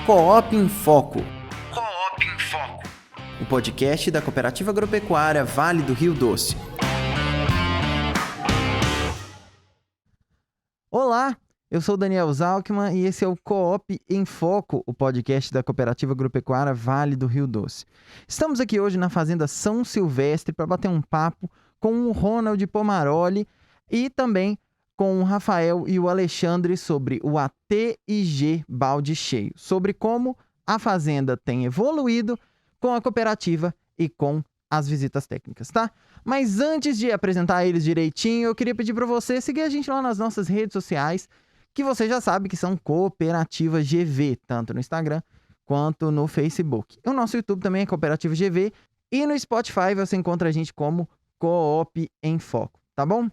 Coop em Foco. Coop em Foco. O podcast da Cooperativa Agropecuária Vale do Rio Doce. Olá, eu sou Daniel Zalkman e esse é o Coop em Foco, o podcast da Cooperativa Agropecuária Vale do Rio Doce. Estamos aqui hoje na Fazenda São Silvestre para bater um papo com o Ronald Pomaroli e também com o Rafael e o Alexandre sobre o ATG Balde Cheio, sobre como a fazenda tem evoluído com a cooperativa e com as visitas técnicas, tá? Mas antes de apresentar eles direitinho, eu queria pedir para você seguir a gente lá nas nossas redes sociais, que você já sabe que são Cooperativa GV, tanto no Instagram quanto no Facebook. O nosso YouTube também é Cooperativa GV e no Spotify você encontra a gente como Coop em Foco, tá bom?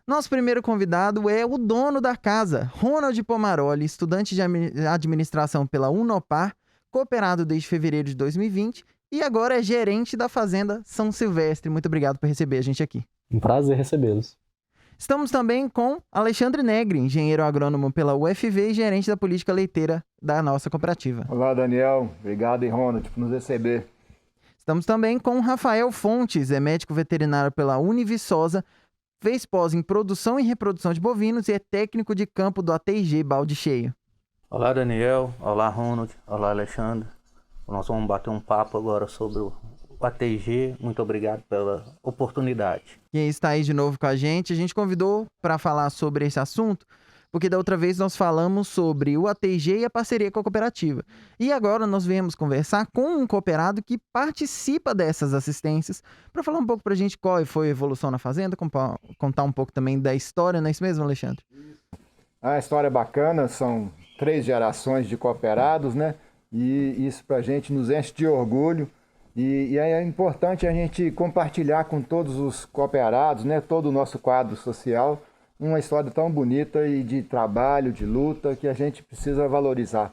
Nosso primeiro convidado é o dono da casa, Ronald Pomaroli, estudante de administração pela Unopar, cooperado desde fevereiro de 2020 e agora é gerente da Fazenda São Silvestre. Muito obrigado por receber a gente aqui. Um prazer recebê-los. Estamos também com Alexandre Negri, engenheiro agrônomo pela UFV e gerente da política leiteira da nossa cooperativa. Olá, Daniel. Obrigado, Ronald, por nos receber. Estamos também com Rafael Fontes, é médico veterinário pela Univiçosa, fez pós em produção e reprodução de bovinos e é técnico de campo do ATG Balde Cheio. Olá, Daniel. Olá, Ronald. Olá, Alexandre. Nós vamos bater um papo agora sobre o ATG. Muito obrigado pela oportunidade. Quem está aí de novo com a gente convidou para falar sobre esse assunto, porque da outra vez nós falamos sobre o ATG e a parceria com a cooperativa. E agora nós viemos conversar com um cooperado que participa dessas assistências para falar um pouco para a gente qual foi a evolução na fazenda, contar um pouco também da história, não é isso mesmo, Alexandre? A história é bacana, são 3 gerações de cooperados, né? E isso para a gente nos enche de orgulho. E é importante a gente compartilhar com todos os cooperados, né? Todo o nosso quadro social, uma história tão bonita e de trabalho, de luta, que a gente precisa valorizar.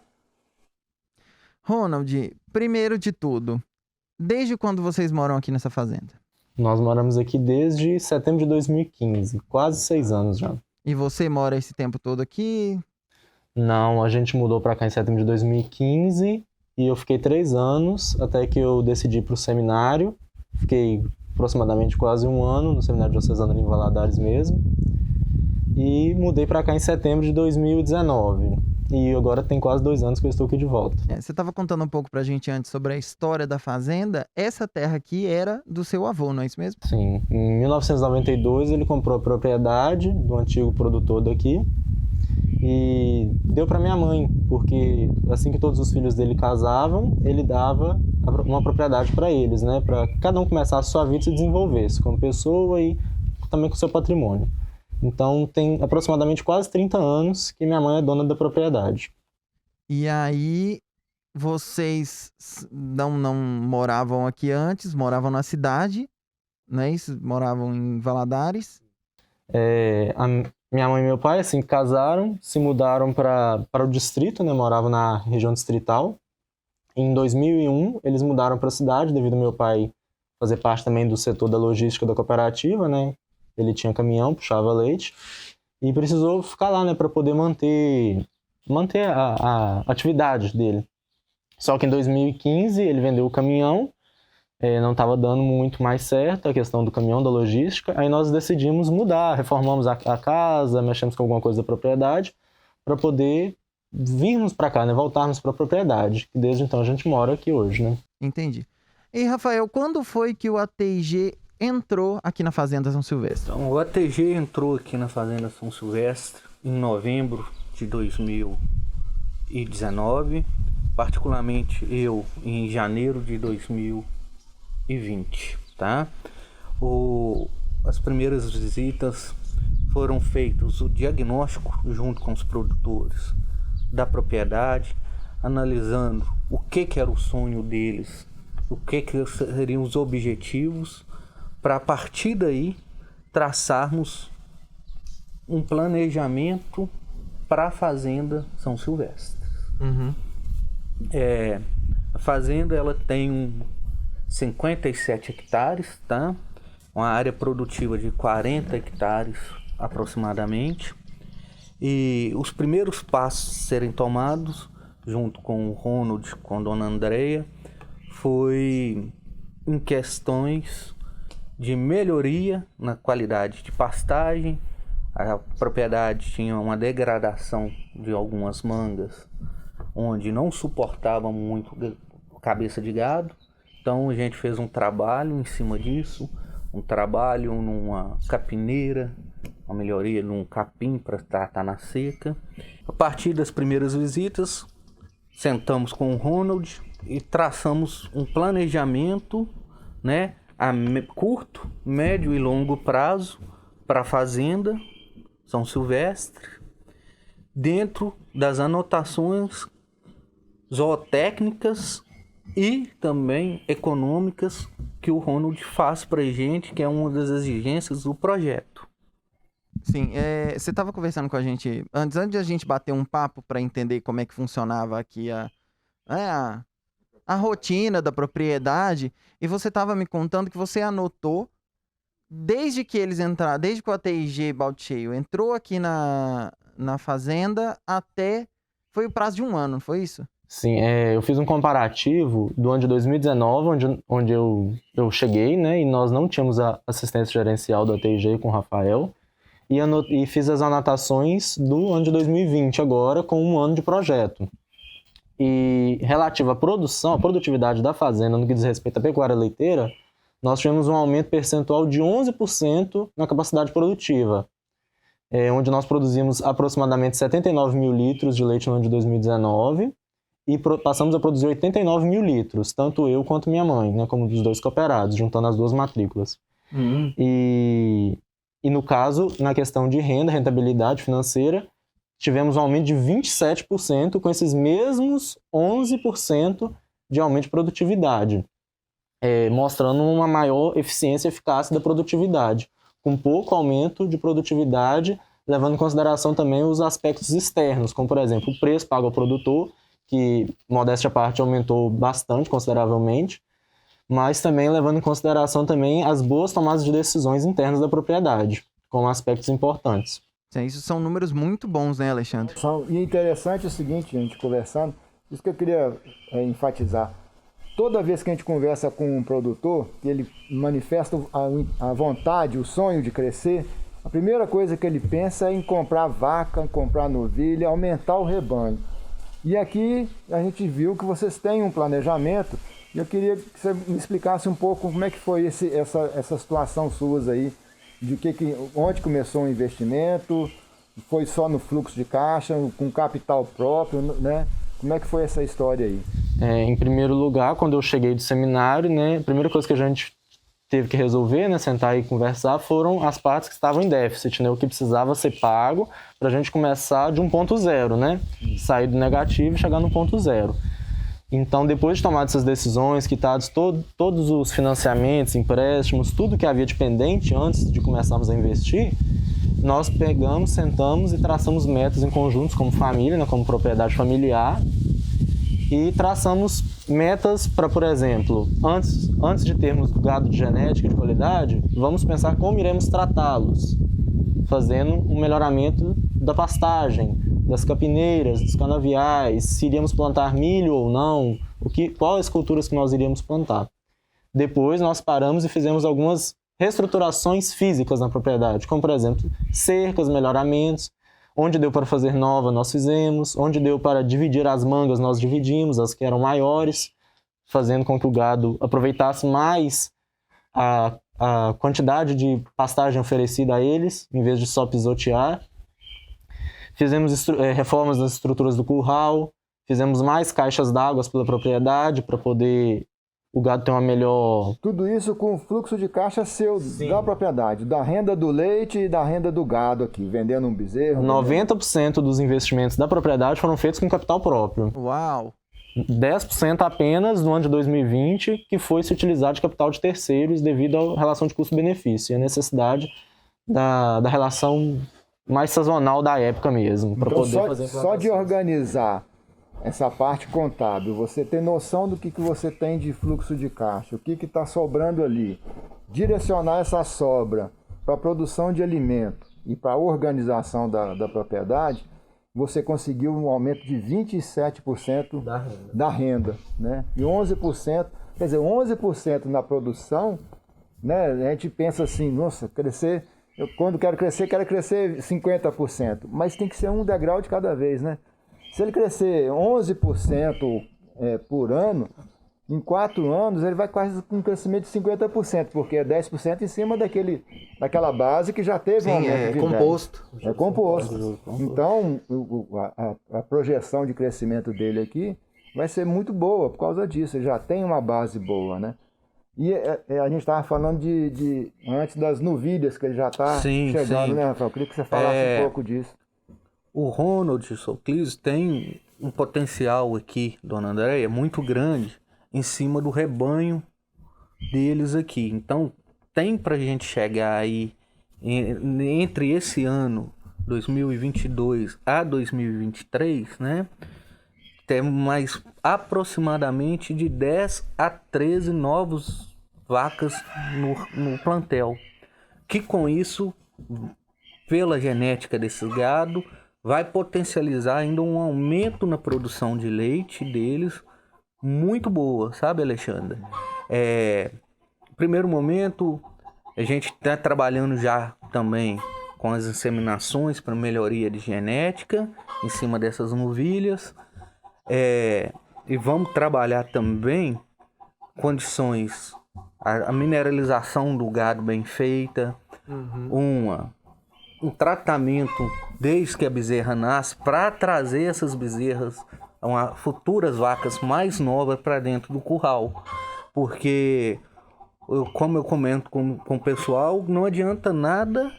Ronald, primeiro de tudo, desde quando vocês moram aqui nessa fazenda? Nós moramos aqui desde setembro de 2015, quase 6 anos já. E você mora esse tempo todo aqui? Não, a gente mudou para cá em setembro de 2015 e eu fiquei 3 anos até que eu decidi ir para o seminário. Fiquei aproximadamente quase 1 ano no seminário diocesano em Valadares mesmo. E mudei para cá em setembro de 2019. E agora tem quase 2 anos que eu estou aqui de volta. Você estava contando um pouco para a gente antes sobre a história da fazenda. Essa terra aqui era do seu avô, não é isso mesmo? Sim. Em 1992 ele comprou a propriedade do antigo produtor daqui e deu para minha mãe, porque assim que todos os filhos dele casavam, ele dava uma propriedade para eles, né? Para cada um começar a sua vida e se desenvolvesse como pessoa e também com seu patrimônio. Então tem aproximadamente quase 30 anos que minha mãe é dona da propriedade. E aí vocês não moravam aqui antes, moravam na cidade, não é isso? Moravam em Valadares? Minha mãe e meu pai assim que casaram, se mudaram para o distrito, né? Moravam na região distrital. Em 2001 eles mudaram para a cidade devido ao meu pai fazer parte também do setor da logística da cooperativa, né? Ele tinha caminhão, puxava leite e precisou ficar lá, né, para poder manter a atividade dele. Só que em 2015 ele vendeu o caminhão, não estava dando muito mais certo a questão do caminhão, da logística. Aí nós decidimos mudar, reformamos a casa, mexemos com alguma coisa da propriedade para poder virmos para cá, né, voltarmos para a propriedade. Que desde então a gente mora aqui hoje, né? Entendi. E Rafael, quando foi que o ATG entrou aqui na Fazenda São Silvestre? Então, o ATG entrou aqui na Fazenda São Silvestre em novembro de 2019, particularmente eu em janeiro de 2020, tá? As primeiras visitas foram feitas o diagnóstico junto com os produtores da propriedade, analisando o que era o sonho deles, o que seriam os objetivos, para a partir daí traçarmos um planejamento para a Fazenda São Silvestre. Uhum. A fazenda ela tem 57 hectares, tá? Uma área produtiva de 40 hectares aproximadamente. E os primeiros passos a serem tomados junto com o Ronald, com a dona Andrea, foi em questões de melhoria na qualidade de pastagem. A propriedade tinha uma degradação de algumas mangas, onde não suportava muito cabeça de gado. Então a gente fez um trabalho em cima disso, um trabalho numa capineira, uma melhoria num capim para tratar na seca. A partir das primeiras visitas, sentamos com o Ronald e traçamos um planejamento, né, a curto, médio e longo prazo para a fazenda São Silvestre, dentro das anotações zootécnicas e também econômicas que o Ronald faz para a gente, que é uma das exigências do projeto. Sim, você estava conversando com a gente antes de a gente bater um papo para entender como é que funcionava aqui a rotina da propriedade, e você estava me contando que você anotou desde que eles entraram, desde que o ATIG Balde Cheio entrou aqui na fazenda até, foi o prazo de 1 ano, não foi isso? Sim, eu fiz um comparativo do ano de 2019, onde eu cheguei, né, e nós não tínhamos a assistência gerencial do ATIG com o Rafael, e fiz as anotações do ano de 2020 agora, com 1 ano de projeto. E relativo à produção, à produtividade da fazenda no que diz respeito à pecuária leiteira, nós tivemos um aumento percentual de 11% na capacidade produtiva, onde nós produzimos aproximadamente 79 mil litros de leite no ano de 2019 e passamos a produzir 89 mil litros, tanto eu quanto minha mãe, né, como dos 2 cooperados, juntando as 2 matrículas. E no caso, na questão de rentabilidade financeira, tivemos um aumento de 27% com esses mesmos 11% de aumento de produtividade, mostrando uma maior eficiência e eficácia da produtividade, com pouco aumento de produtividade, levando em consideração também os aspectos externos, como, por exemplo, o preço pago ao produtor, que, modéstia à parte, aumentou bastante, consideravelmente, mas também levando em consideração também as boas tomadas de decisões internas da propriedade, como aspectos importantes. Isso são números muito bons, né, Alexandre? E é interessante o seguinte, a gente conversando, isso que eu queria enfatizar. Toda vez que a gente conversa com um produtor, que ele manifesta a vontade, o sonho de crescer, a primeira coisa que ele pensa é em comprar vaca, em comprar novilha, aumentar o rebanho. E aqui a gente viu que vocês têm um planejamento, e eu queria que você me explicasse um pouco como é que foi essa situação suas aí, de onde começou o investimento, foi só no fluxo de caixa, com capital próprio, né? Como é que foi essa história aí? Em primeiro lugar, quando eu cheguei do seminário, né, a primeira coisa que a gente teve que resolver, né, sentar e conversar, foram as partes que estavam em déficit, né, o que precisava ser pago para a gente começar de um ponto zero, né, sair do negativo e chegar no ponto zero. Então, depois de tomar essas decisões, quitados todos os financiamentos, empréstimos, tudo que havia de pendente antes de começarmos a investir, nós pegamos, sentamos e traçamos metas em conjuntos como família, né, como propriedade familiar, e traçamos metas para, por exemplo, antes de termos gado de genética de qualidade, vamos pensar como iremos tratá-los, fazendo um melhoramento da pastagem, das capineiras, dos canaviais, se iríamos plantar milho ou não, quais culturas que nós iríamos plantar. Depois nós paramos e fizemos algumas reestruturações físicas na propriedade, como, por exemplo, cercas, melhoramentos. Onde deu para fazer nova, nós fizemos. Onde deu para dividir as mangas, nós dividimos, as que eram maiores, fazendo com que o gado aproveitasse mais a quantidade de pastagem oferecida a eles, em vez de só pisotear. Fizemos reformas nas estruturas do curral, fizemos mais caixas d'água pela propriedade para poder o gado ter uma melhor... Tudo isso com o fluxo de caixa seu, sim, da propriedade, da renda do leite e da renda do gado aqui, vendendo um bezerro. 90% dos investimentos da propriedade foram feitos com capital próprio. Uau! 10% apenas no ano de 2020 que foi se utilizar de capital de terceiros devido à relação de custo-benefício e a necessidade da relação mais sazonal da época mesmo. Para então, poder fazer só de organizar essa parte contábil, você tem noção do que você tem de fluxo de caixa, o que está sobrando ali, direcionar essa sobra para a produção de alimento e para a organização da propriedade, você conseguiu um aumento de 27% da renda, né? E 11%, quer dizer, 11% na produção, né? A gente pensa assim, nossa, quando quero crescer 50%, mas tem que ser um degrau de cada vez, né? Se ele crescer 11% por ano, em 4 anos ele vai quase com um crescimento de 50%, porque é 10% em cima daquela base que já teve um aumento de composto. 10%. É composto. Então, a projeção de crescimento dele aqui vai ser muito boa por causa disso, ele já tem uma base boa, né? E a gente estava falando antes das novilhas, que ele já está chegando, né, Rafael? Eu queria que você falasse um pouco disso. O Ronald Soclises tem um potencial aqui, dona Andréia, muito grande em cima do rebanho deles aqui. Então, tem para a gente chegar aí entre esse ano 2022 a 2023, né? Temos mais aproximadamente de 10 a 13 novos vacas no plantel. Que com isso, pela genética desse gado, vai potencializar ainda um aumento na produção de leite deles muito boa, sabe, Alexandre? Primeiro momento, a gente está trabalhando já também com as inseminações para melhoria de genética em cima dessas novilhas. E vamos trabalhar também condições, a mineralização do gado bem feita, um tratamento desde que a bezerra nasce para trazer essas bezerras, futuras vacas mais novas para dentro do curral. Porque, como eu comento com o pessoal, não adianta nada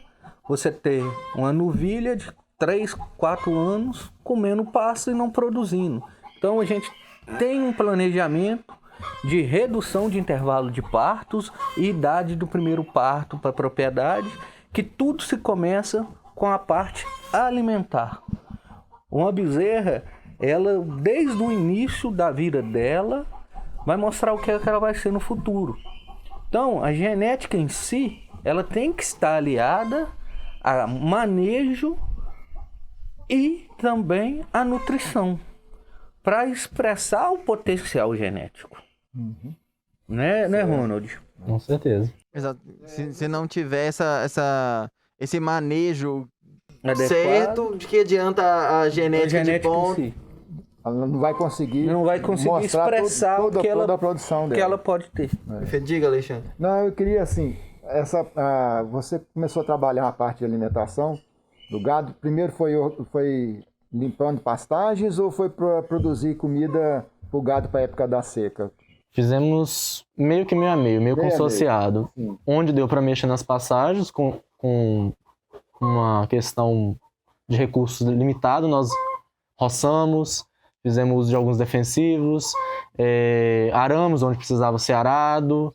você ter uma novilha de 3, 4 anos comendo pasto e não produzindo. Então a gente tem um planejamento de redução de intervalo de partos e idade do primeiro parto para a propriedade, que tudo se começa com a parte alimentar. Uma bezerra, ela desde o início da vida dela vai mostrar o que ela vai ser no futuro. Então a genética em si, ela tem que estar aliada a manejo e também a nutrição, para expressar o potencial genético. Né, Ronald? Com certeza. Exato. Se não tiver esse manejo Adequado, certo, de que adianta a genética de ponta? em si. Ela não vai conseguir mostrar expressar toda a produção dela. Que ela pode ter. Diga, Alexandre. Não, eu queria assim, você começou a trabalhar a parte de alimentação do gado. Primeiro foi limpando pastagens ou foi para produzir comida para o gado para a época da seca? Fizemos meio que meio a meio consorciado. Onde deu para mexer nas passagens, com uma questão de recursos limitado, nós roçamos, fizemos uso de alguns defensivos, aramos onde precisava ser arado.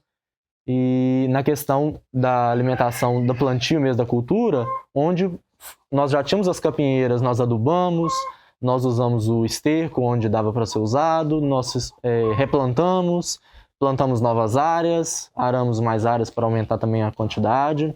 E na questão da alimentação, do plantio mesmo da cultura, onde nós já tínhamos as capinheiras, nós adubamos, nós usamos o esterco onde dava para ser usado, nós replantamos, plantamos novas áreas, aramos mais áreas para aumentar também a quantidade,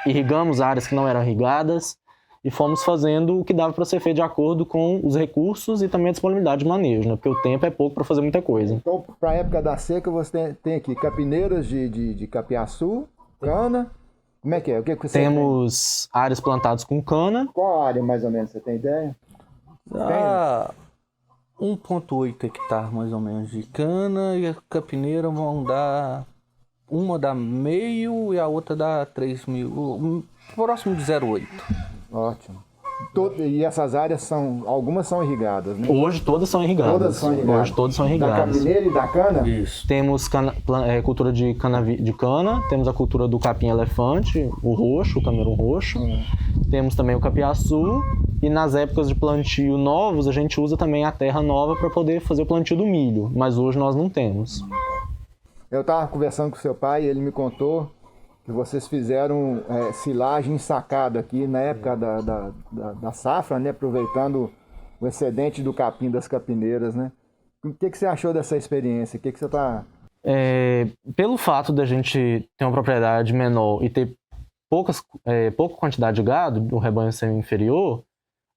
irrigamos áreas que não eram irrigadas e fomos fazendo o que dava para ser feito de acordo com os recursos e também a disponibilidade de manejo, né? Porque o tempo é pouco para fazer muita coisa. Então, para a época da seca, você tem aqui capineiras de capiaçu, cana. Como é que é? O que você Temos áreas plantadas com cana. Qual a área, mais ou menos, você tem ideia? 1,8 hectares mais ou menos de cana, e a capineira vão dar, uma dá meio e a outra dá 3.000, próximo de 0,8. Ótimo. E essas áreas algumas são irrigadas, né? Hoje todas são irrigadas. Hoje todas são irrigadas. Da capineira e da cana? Isso. Temos cultura de cana, temos a cultura do capim-elefante, o roxo, o camerun roxo. Temos também o capiaçu. E nas épocas de plantio novos, a gente usa também a terra nova para poder fazer o plantio do milho. Mas hoje nós não temos. Eu estava conversando com seu pai e ele me contou que vocês fizeram silagem ensacada aqui na época da safra, né? Aproveitando o excedente do capim das capineiras, né? O que você achou dessa experiência? O que você está... Pelo fato da gente ter uma propriedade menor e ter pouca quantidade de gado, o rebanho ser inferior,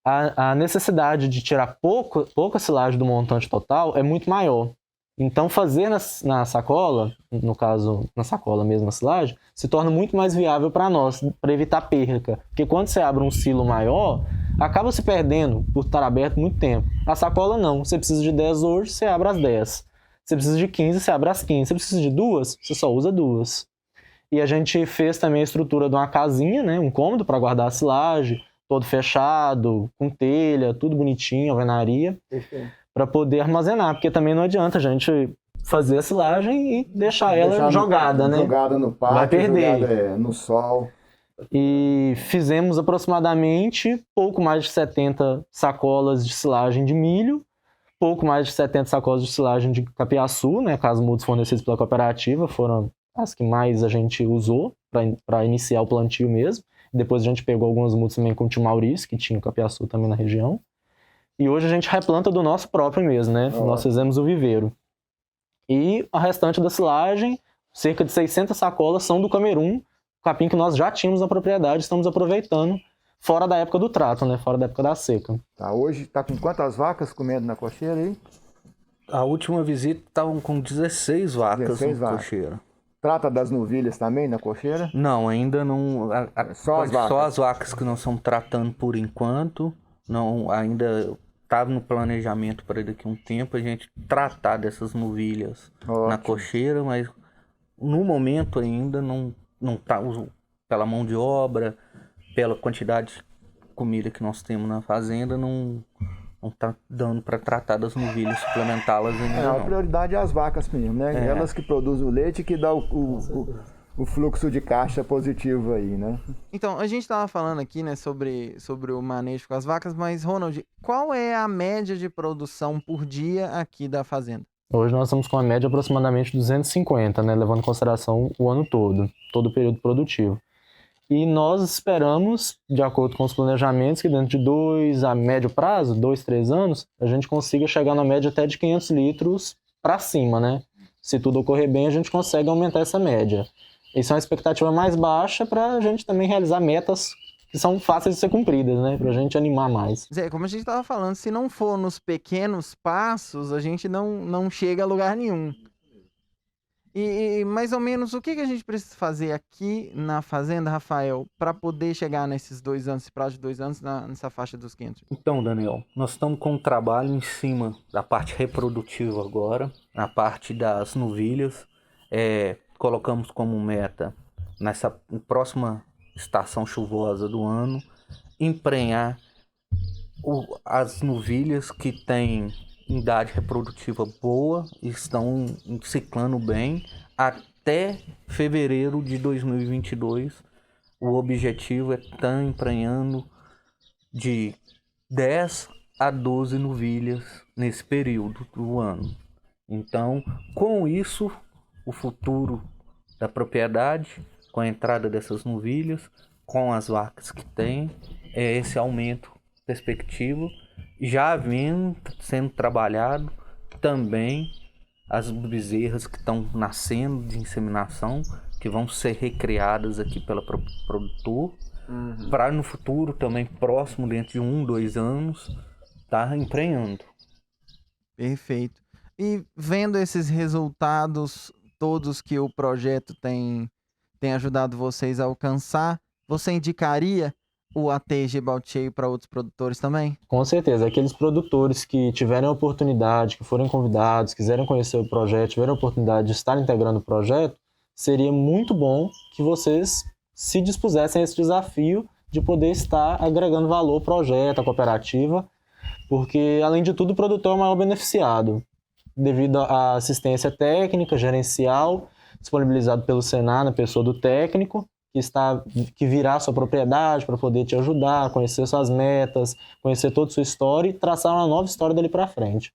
a necessidade de tirar pouca silagem do montante total é muito maior. Então, fazer na sacola, no caso, na sacola mesmo a silagem, se torna muito mais viável para nós, para evitar perca. Porque quando você abre um silo maior, acaba se perdendo por estar aberto muito tempo. A sacola não. Você precisa de 10 hoje, você abre as 10. Você precisa de 15, você abre as 15. Você precisa de 2, você só usa 2. E a gente fez também a estrutura de uma casinha, né, um cômodo para guardar a silagem, todo fechado, com telha, tudo bonitinho, alvenaria. Para poder armazenar, porque também não adianta a gente fazer a silagem e deixar ela jogada, né? Jogada no parque, vai perder. Jogada no sol. E fizemos aproximadamente pouco mais de 70 sacolas de silagem de milho, pouco mais de 70 sacolas de silagem de capiaçu, né? Casmudos fornecidos pela cooperativa, foram as que mais a gente usou para iniciar o plantio mesmo. Depois a gente pegou algumas mudas também com o tio Maurício, que tinha capiaçu também na região. E hoje a gente replanta do nosso próprio mesmo, né? Nós fizemos o viveiro. E a restante da silagem, cerca de 600 sacolas, são do Camerun, capim que nós já tínhamos na propriedade, estamos aproveitando, fora da época do trato, né? Fora da época da seca. Tá, hoje tá com quantas vacas comendo na cocheira aí? A última visita estavam com 16 vacas 16 na vacas. cocheira. Trata das novilhas também na cocheira? Não, ainda não. Só as vacas. Só as vacas que nós estamos tratando por enquanto. Não, ainda estava no planejamento para daqui a um tempo a gente tratar dessas novilhas na cocheira, mas no momento ainda não está, pela mão de obra, pela quantidade de comida que nós temos na fazenda, não está dando para tratar das novilhas, suplementá-las ainda A prioridade é as vacas mesmo, né? Elas que produzem o leite e que dá o fluxo de caixa positivo aí, né? Então, a gente estava falando aqui, né, sobre o manejo com as vacas, mas, Ronald, qual é a média de produção por dia aqui da fazenda? Hoje nós estamos com uma média de aproximadamente 250, né, levando em consideração o ano todo o período produtivo. E nós esperamos, de acordo com os planejamentos, que dentro de 2 a médio prazo, 2, 3 anos, a gente consiga chegar na média até de 500 litros para cima, né? Se tudo ocorrer bem, a gente consegue aumentar essa média. Isso é uma expectativa mais baixa para a gente também realizar metas que são fáceis de ser cumpridas, né? Para a gente animar mais. Zé, como a gente estava falando, se não for nos pequenos passos, a gente não chega a lugar nenhum. E mais ou menos o que a gente precisa fazer aqui na fazenda, Rafael, para poder chegar nesses 2 anos, esse prazo de 2 anos, nessa faixa dos 500? Então, Daniel, nós estamos com um trabalho em cima da parte reprodutiva agora, na parte das novilhas. Colocamos como meta, nessa próxima estação chuvosa do ano, emprenhar as novilhas que têm idade reprodutiva boa, estão ciclando bem, até fevereiro de 2022. O objetivo é estar emprenhando de 10 a 12 novilhas nesse período do ano. Então, com isso, o futuro da propriedade, com a entrada dessas novilhas, com as vacas que tem, é esse aumento perspectivo. Já vem sendo trabalhado também as bezerras que estão nascendo de inseminação, que vão ser recriadas aqui pela produtor, para no futuro também, próximo, dentro de 1, 2 anos, estar emprenhando. Perfeito. E vendo esses resultados todos que o projeto tem ajudado vocês a alcançar, você indicaria o ATG Balde Cheio para outros produtores também? Com certeza. Aqueles produtores que tiverem a oportunidade, que forem convidados, quiserem conhecer o projeto, tiverem a oportunidade de estar integrando o projeto, seria muito bom que vocês se dispusessem a esse desafio de poder estar agregando valor ao projeto, à cooperativa, porque, além de tudo, o produtor é o maior beneficiado, devido à assistência técnica, gerencial, disponibilizado pelo Senar, na pessoa do técnico, que virá a sua propriedade para poder te ajudar, conhecer suas metas, conhecer toda a sua história e traçar uma nova história dali para frente.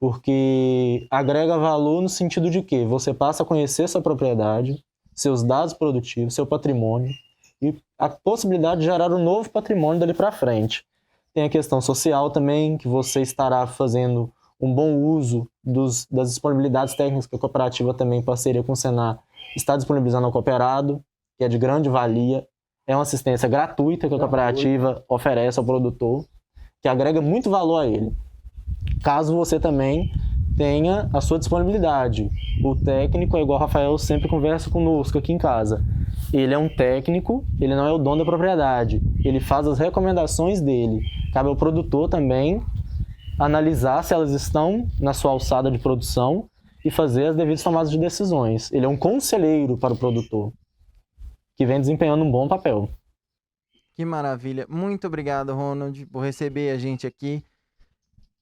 Porque agrega valor no sentido de que você passa a conhecer sua propriedade, seus dados produtivos, seu patrimônio e a possibilidade de gerar um novo patrimônio dali para frente. Tem a questão social também, que você estará fazendo um bom uso das disponibilidades técnicas que a cooperativa também, em parceria com o Senar, está disponibilizando ao cooperado, que é de grande valia. É uma assistência gratuita que a cooperativa oferece ao produtor. que agrega muito valor a ele. Caso você também tenha a sua disponibilidade. O técnico é igual o Rafael sempre conversa conosco aqui em casa. Ele é um técnico, ele não é o dono da propriedade. Ele faz as recomendações dele. Cabe ao produtor também analisar se elas estão na sua alçada de produção e fazer as devidas tomadas de decisões. Ele é um conselheiro para o produtor, que vem desempenhando um bom papel. Que maravilha. Muito obrigado, Ronald, por receber a gente aqui.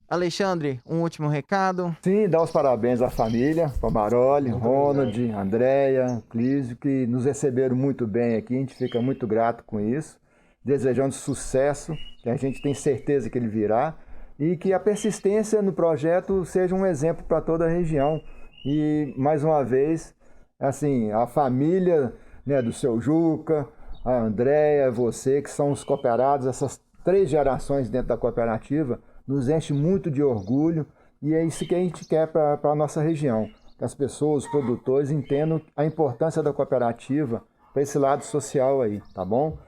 Alexandre, um último recado? Sim, dá os parabéns à família, Pomaroli, Ronald, Andréia, Clísio, que nos receberam muito bem aqui, a gente fica muito grato com isso, desejando sucesso, que a gente tem certeza que ele virá, e que a persistência no projeto seja um exemplo para toda a região. E, mais uma vez, assim, a família, né, do seu Juca, a Andréia, você, que são os cooperados, essas 3 gerações dentro da cooperativa, nos enche muito de orgulho, e é isso que a gente quer para a nossa região, que as pessoas, os produtores, entendam a importância da cooperativa para esse lado social aí, tá bom?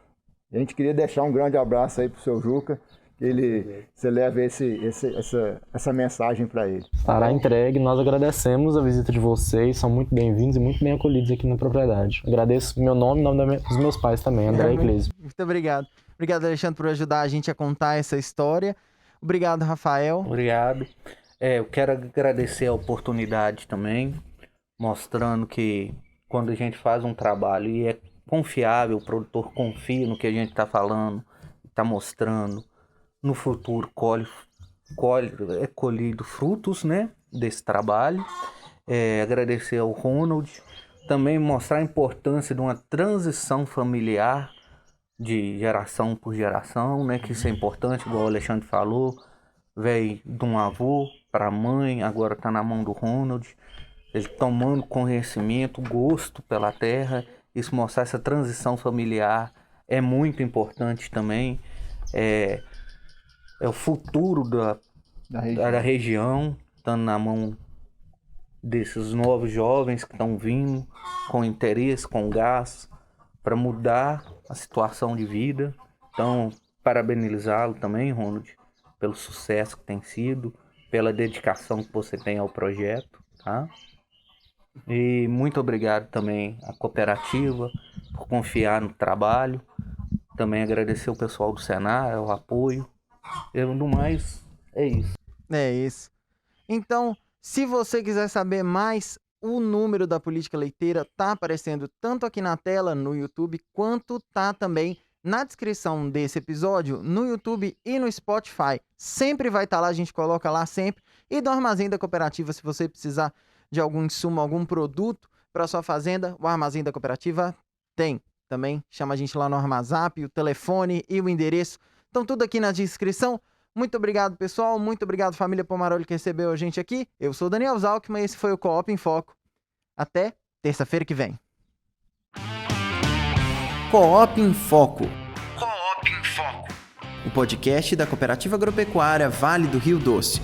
E a gente queria deixar um grande abraço aí para o seu Juca, que você leve essa mensagem para ele. Estará entregue, nós agradecemos a visita de vocês, são muito bem-vindos e muito bem acolhidos aqui na propriedade. Agradeço meu nome e o nome dos meus pais também, André e Clísio. Muito obrigado. Obrigado, Alexandre, por ajudar a gente a contar essa história. Obrigado, Rafael. Obrigado. Eu quero agradecer a oportunidade também, mostrando que quando a gente faz um trabalho e é confiável, o produtor confia no que a gente está falando, está mostrando, no futuro é colhido frutos, né, desse trabalho. Agradecer ao Ronald, também mostrar a importância de uma transição familiar, de geração por geração, né? Que isso é importante, igual o Alexandre falou, veio de um avô para a mãe, agora está na mão do Ronald, ele tomando conhecimento, gosto pela terra, isso mostrar essa transição familiar é muito importante também, é o futuro da região, estando na mão desses novos jovens que estão vindo com interesse, com gás, para mudar a situação de vida. Então, parabenizá-lo também, Ronald, pelo sucesso que tem sido, pela dedicação que você tem ao projeto, tá? E muito obrigado também à cooperativa por confiar no trabalho. Também agradecer o pessoal do Senar, o apoio. E no mais, é isso. É isso. Então, se você quiser saber mais, o número da Política Leiteira tá aparecendo tanto aqui na tela, no YouTube, quanto tá também na descrição desse episódio, no YouTube e no Spotify. Sempre vai estar lá, a gente coloca lá sempre. E do Armazém da Cooperativa, se você precisar de algum insumo, algum produto para sua fazenda, o Armazém da Cooperativa tem também. Chama a gente lá no Armazap, o telefone e o endereço. Estão tudo aqui na descrição. Muito obrigado, pessoal. Muito obrigado, família Pomaroli, que recebeu a gente aqui. Eu sou o Daniel Zalkman e esse foi o Coop em Foco. Até terça-feira que vem. Coop em Foco. Coop em Foco. O podcast da Cooperativa Agropecuária Vale do Rio Doce.